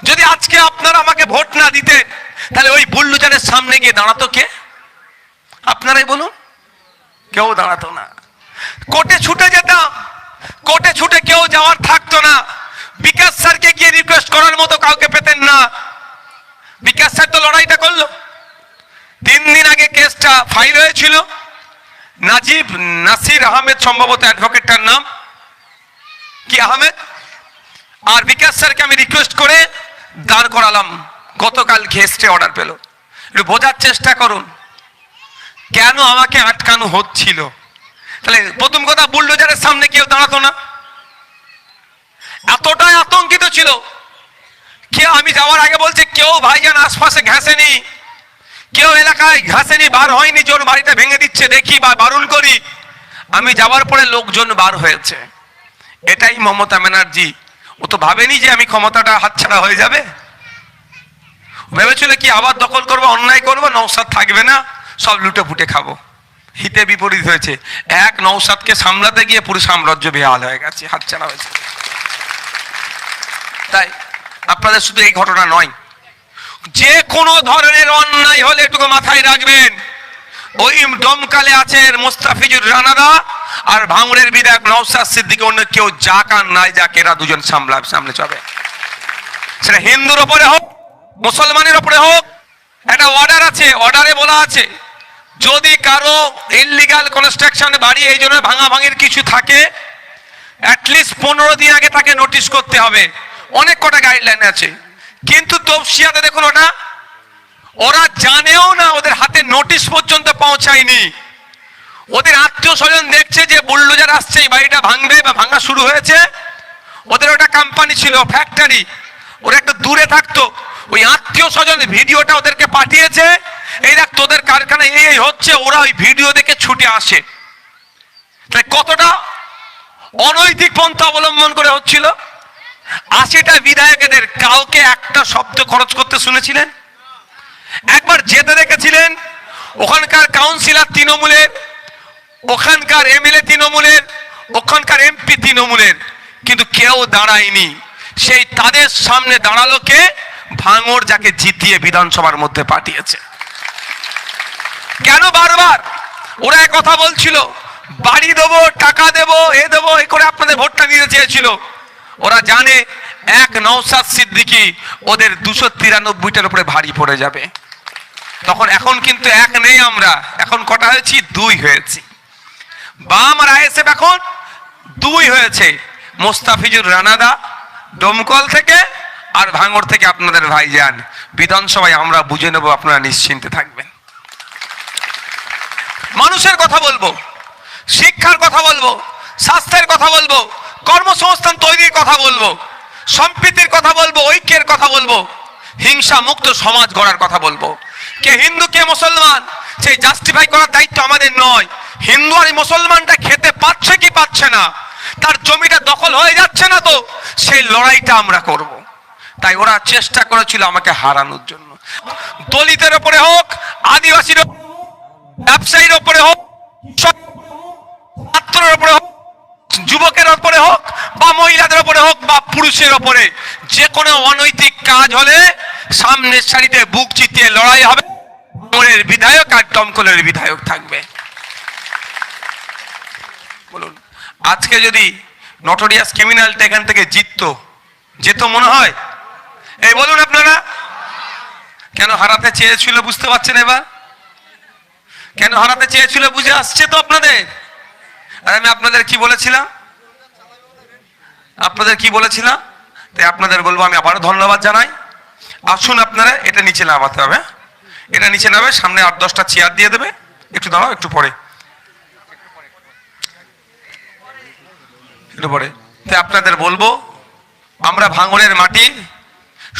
যদি আজকে আপনারা আমাকে ভোট না দিতেন, তাহলে ওই বুল্ডোজারের সামনে গিয়ে দাঁড়াতো কে? আপনারাই বলুন। কেউ দাঁড়াতো না। কোর্টে ছুটে যেতাম, কোর্টে ছুটে কেউ যাওয়ার থাকতো না। বিকাশ স্যারকে গিয়ে রিকোয়েস্ট করার মতো কাউকে পেতেন না। বিকাশ স্যার তো লড়াইটা করলো। 3 দিন আগে কেসটা ফাইল হয়েছিল। নাসির আহমেদ, সম্ভবত অ্যাডভোকেটটার নাম কি আহমেদ, আর বিকাশ স্যারকে আমি রিকোয়েস্ট করে দাঁড় করালাম। গতকাল কেসটা অর্ডার পেল। একটু বোঝার চেষ্টা করুন কেন আমাকে আটকানো হচ্ছিল। তাহলে প্রথম কথা, বুলডোজারের সামনে কেউ দাঁড়াতো না। এতটাই আতঙ্কিত ছিল। কেউ, আমি যাওয়ার আগে বলছে, কেউ ভাইজান আশপাশে ঘাসেনি, কেউ এলাকায় ঘাসেনি, বার হয়নি, জোর বাড়িটা ভেঙে দিচ্ছে দেখি বা বারণ করি। আমি যাওয়ার পরে লোকজন বার হয়েছে। এটাই মমতা ব্যানার্জি। ও তো ভাবেনি যে আমি ক্ষমতাটা হাতছাড়া হয়ে যাবে। ভেবেছিল কি আবার দখল করবো, অন্যায় করবো, নওশাদ থাকবে না, সব লুটে ফুটে খাবো। হিতে বিপরীত হয়েছে। এক নওশাদকে সামলাতে গিয়ে পুরো সাম্রাজ্য বেহাল হয়ে গেছে, হাতছাড়া হয়েছে। তাই আপনাদের শুধু এই ঘটনা নয়, যে কোনো ধরনের অন্যায় হলে এটুকু মাথায় রাখবেন, ওই দমকালে আছে মোস্তাফিজুর রানাদা আর ভাঙড়ের বিধায়ক নওশাদ সিদ্দিকী, অন্য কেউ যাক আর নাই যাক, এরা দুজন সামনে চলে। সেটা হিন্দুর ওপরে হোক, মুসলমানের ওপরে হোক। একটা অর্ডার আছে, অর্ডারে বলা আছে যদি কারো ইললিগাল কনস্ট্রাকশন বাড়ি এই জন্য ভাঙাভাঙির কিছু থাকে, অ্যাটলিস্ট 15 দিন আগে তাকে নোটিশ করতে হবে। অনেক কটা গাইডলাইন আছে, কিন্তু তফসিয়াতে দেখুন ওরা জানেও না, ওদের হাতে নোটিশ পর্যন্ত পৌঁছায়নি। ওদের আত্মীয় স্বজন দেখছে যে বুলডোজার আসছে, এই বাড়িটা ভাঙবে বা ভাঙা শুরু হয়েছে। ওদের ওটা কোম্পানি ছিল, ফ্যাক্টরি, ওরা একটু দূরে থাকতো। ওই আত্মীয় স্বজন ভিডিওটা ওদেরকে পাঠিয়েছে, এই দেখ তোদের কারখানায় এই হচ্ছে, ওরা ওই ভিডিও দেখে ছুটে আসে। তাই কতটা অনৈতিক পন্থা অবলম্বন করে হচ্ছিল। 80টা বিধায়কদের কাউকে একটা শব্দ খরচ করতে শুনেছিলেন? একবার যেতে দেখেছিলেন? ওখানকার কাউন্সিলর তৃণমূলের, ওখানকার এমএলএ তৃণমূলের, ওখানকার এমপি তৃণমূলের, কিন্তু কেউ দাঁড়ায়নি। সেই তাদের সামনে দাঁড়ালো কে? ভাঙড়, যাকে জিতিয়ে বিধানসভার মধ্যে পাঠিয়েছে। কেন বারবার ওরা এক কথা বলছিল, বাড়ি দেবো, টাকা দেবো, এ দেবো, এ করে আপনাদের ভোটটা নিতে চেয়েছিল। ওরা জানে এক নওশাদ সিদ্দিকী ওদের 293টার উপরে ভারী পড়ে যাবে। তখন এখন কিন্তু এক নেই, আমরা এখন কটা হয়েছি? 2 হয়েছি। বাম আর আইএসএফ এখন 2 হয়েছে। মোস্তাফিজুর রানাদা দমকল থেকে আর ভাঙড় থেকে আপনাদের ভাইজান। বিধানসভায় আমরা বুঝে নেব, আপনারা নিশ্চিন্তে থাকবেন। মানুষের কথা বলবো, শিক্ষার কথা বলবো, স্বাস্থ্যের কথা বলবো, কর্মসংস্থান তৈরির কথা বলবো, সম্প্রীতির কথা বলবো, ঐক্যের কথা বলবো, হিংসা মুক্ত সমাজ গড়ার কথা বলবো। কে হিন্দু কে মুসলমান সেই জাস্টিফাই করার দায়িত্ব আমাদের নয়। হিন্দু আর মুসলমানটা খেতে পাচ্ছে কি পাচ্ছে না, তার জমিটা দখল হয়ে যাচ্ছে না, তো সেই লড়াইটা আমরা করব। তাই ওরা চেষ্টা করেছিল আমাকে হারানোর জন্য। দলিতের ওপরে হোক, আদিবাসীর, ব্যবসায়ীর ওপরে হোক, ছাত্রের ওপরে হোক, যুবকের ওপরে হোক, বা মহিলাদের ওপরে হোক, বা পুরুষের ওপরে, যে কোনো অনৈতিক কাজ হলে সামনের সারিতে বুক চিতিয়ে লড়াই হবে। ভাঙড়ের বিধায়ক আর দমকলের বিধায়ক থাকবে। বলুন, আজকে যদি নটোরিয়াস ক্রিমিনালটা এখান থেকে যেত মনে হয়? এই বলুন আপনারা, কেন হারাতে চেয়েছিল বুঝতে পারছেন? এবার কেন হারাতে চেয়েছিল বুঝে আসছে তো আপনাদের? আর আমি আপনাদের কি বলেছিলাম? তাই আপনাদের বলবো, আমি আবারও ধন্যবাদ জানাই। আসুন আপনারা, এটা নিচে নামাতে হবে, এটা নিচে নামে, সামনে 8-10টা চেয়ার দিয়ে দেবে। একটু দাঁড়াও, একটু পরে। তাই আপনাদের বলবো, আমরা ভাঙড়ের মাটি,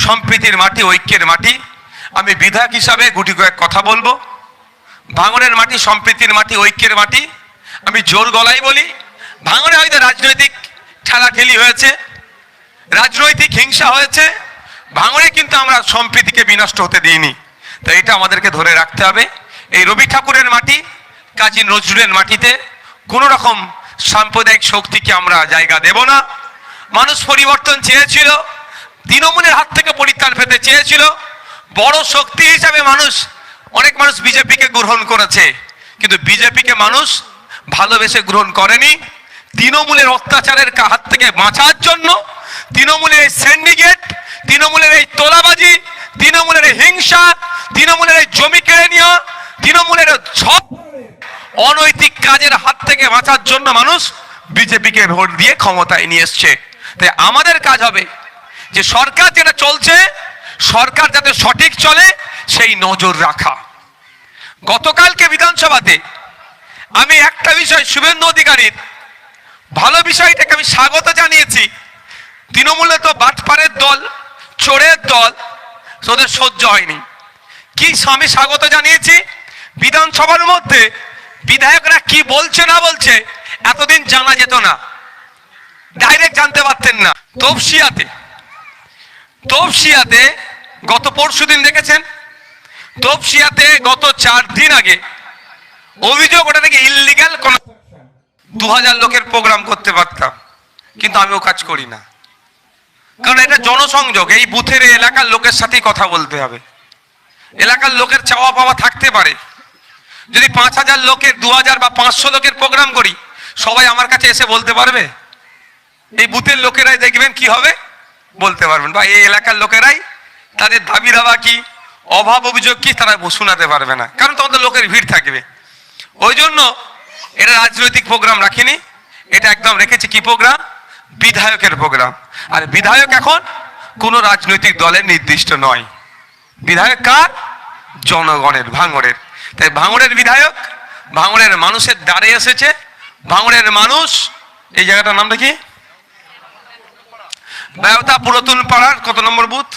সম্প্রীতির মাটি, ঐক্যের মাটি। আমি বিধায়ক হিসাবে গুটি কয়েক কথা বলবো। ভাঙড়ের মাটি সম্প্রীতির মাটি, ঐক্যের মাটি। আমি জোর গলায় বলি, ভাঙড়ে হয়তো রাজনৈতিক ঠেলাঠেলি হয়েছে, রাজনৈতিক হিংসা হয়েছে, ভাঙড়ে কিন্তু আমরা সম্প্রীতিকে বিনষ্ট হতে দিইনি। তো এটা আমাদেরকে ধরে রাখতে হবে। এই রবি ঠাকুরের মাটি, কাজী নজরুলের মাটিতে কোন রকম সাম্প্রদায়িক শক্তিকে আমরা জায়গা দেব না। মানুষ পরিবর্তন চেয়েছিল, তৃণমূলের হাত থেকে পরিত্রাণ পেতে চেয়েছিল। বড় শক্তি হিসাবে অনেক মানুষ বিজেপিকে গ্রহণ করেছে, কিন্তু বিজেপিকে মানুষ ভালোবেসে গ্রহণ করেনি। তৃণমূলের অত্যাচারের হাত থেকে বাঁচার জন্য, তৃণমূলের এই সিন্ডিকেট, তৃণমূলের এই তোলাবাজি, তৃণমূলের এই হিংসা, তৃণমূলের এই জমি কেড়ে নেওয়া, তৃণমূলের সব অনৈতিক কাজের হাত থেকে বাঁচার জন্য মানুষ বিজেপিকে ভোট দিয়ে ক্ষমতায় নিয়ে এসছে। তাই আমাদের কাজ হবে যে সরকার যেটা চলছে, সরকার যাতে সঠিক চলে সেই নজর রাখা। গতকালকে বিধানসভাতে আমি একটা বিষয়, শুভেন্দু অধিকারীর ভালো বিষয়টাকে আমি স্বাগত জানিয়েছি। তৃণমূলে তো বাটপাড়ের দল, চোরের দল, ওদের সহ্য হয়নি। কি আমি স্বাগত জানিয়েছি, বিধানসভার মধ্যে বিধায়করা কি বলছে না বলছে এতদিন জানা যেত না, ডাইরেক্ট জানতে পারতেন না। তপসিয়াতে গত পরশুদিন দেখেছেন, তপসিয়াতে গত 4 দিন আগে অভিযোগ ওটা থেকে ইললিগ্যাল কোন 2000 লোকের প্রোগ্রাম করতে পারতাম, কিন্তু আমিও কাজ করি না, কারণ এটা জনসংযোগ। এই বুথের এলাকার লোকের সাথেই কথা বলতে হবে। এলাকার লোকের চাওয়া পাওয়া থাকতে পারে। যদি 5000 লোকের, 2000 বা 500 লোকের প্রোগ্রাম করি, সবাই আমার কাছে এসে বলতে পারবে? এই বুথের লোকেরাই দেখবেন কি হবে, বলতে পারবেন, বা এই এলাকার লোকেরাই তাদের দাবি দাবা কি, অভাব অভিযোগ কি, তারা শোনাতে পারবে না, কারণ তোমাদের লোকের ভিড় থাকবে। ওই জন্য এটা রাজনৈতিক প্রোগ্রাম রাখিনি, এটা একদম রেখেছি কি প্রোগ্রাম, বিধায়কের প্রোগ্রাম। আর বিধায়ক এখন কোনো রাজনৈতিক দলের নির্দিষ্ট নয়, বিধায়ক কার, জনগণের, ভাঙড়ের। তাই ভাঙড়ের বিধায়ক ভাঙড়ের মানুষের দ্বারে এসেছে। ভাঙড়ের মানুষ, এই জায়গাটার নামটা কি, ব্যবতা পুরাতন পাড়ার কত নম্বর বুথ,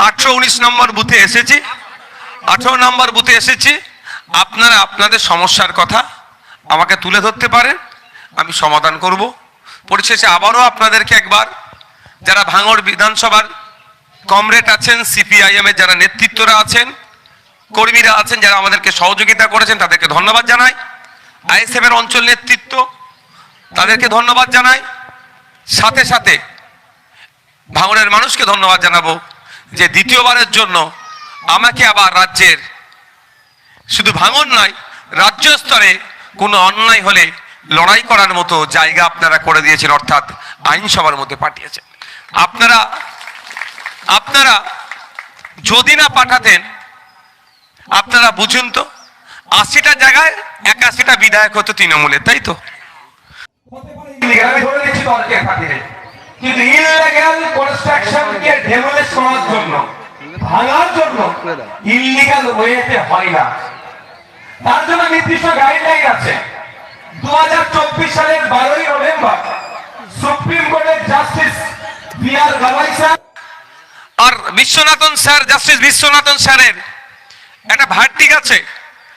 18-19 নম্বর বুথে এসেছি, 18 নম্বর বুথে এসেছি। আপনারা আপনাদের সমস্যার কথা আমাকে তুলে ধরতে পারেন, আমি সমাধান করব। পরিশেষে আবারও আপনাদেরকে একবার, যারা ভাঙড় বিধানসভার কমরেড আছেন, সিপিআইএম এর যারা নেতৃত্বরা আছেন, কর্মীরা আছেন, যারা আমাদেরকে সহযোগিতা করেছেন, তাদেরকে ধন্যবাদ জানাই। আইএসএফ এর অঞ্চল নেতৃত্ব, তাদেরকে ধন্যবাদ জানাই। সাথে সাথে ভাঙড়ের মানুষকে ধন্যবাদ জানাবো যে দ্বিতীয়বারের জন্য আমাকে আবার রাজ্যের, শুধু ভাঙড় নয়, রাজ্য স্তরে কোনো অন্যায় হলে লড়াই করার মতো জায়গা আপনারা করে দিয়েছেন, অর্থাৎ আইনসভার মধ্যে পাঠিয়েছেন। আপনারা যদি না পাঠাতেন, আপনারা বুঝুন তো, 80টা জায়গায় 81টা বিধায়ক হতো তৃণমূলের, তাই তো? কিন্তু ইললিগ্যাল কনস্ট্রাকশনকে ডেমোলিশ করার জন্য, ভাঙার জন্য ইললিগ্যাল ওয়েতে হয় না। তার জন্য নির্দিষ্ট গাইডলাইন আছে। 2024 সালের 12ই নভেম্বর সুপ্রিম কোর্টের জাস্টিস বি.আর. গাভাই স্যার আর বিশ্বনাথন স্যার, জাস্টিস বিশ্বনাথন স্যারের একটা ভার্ডিক্ট আছে।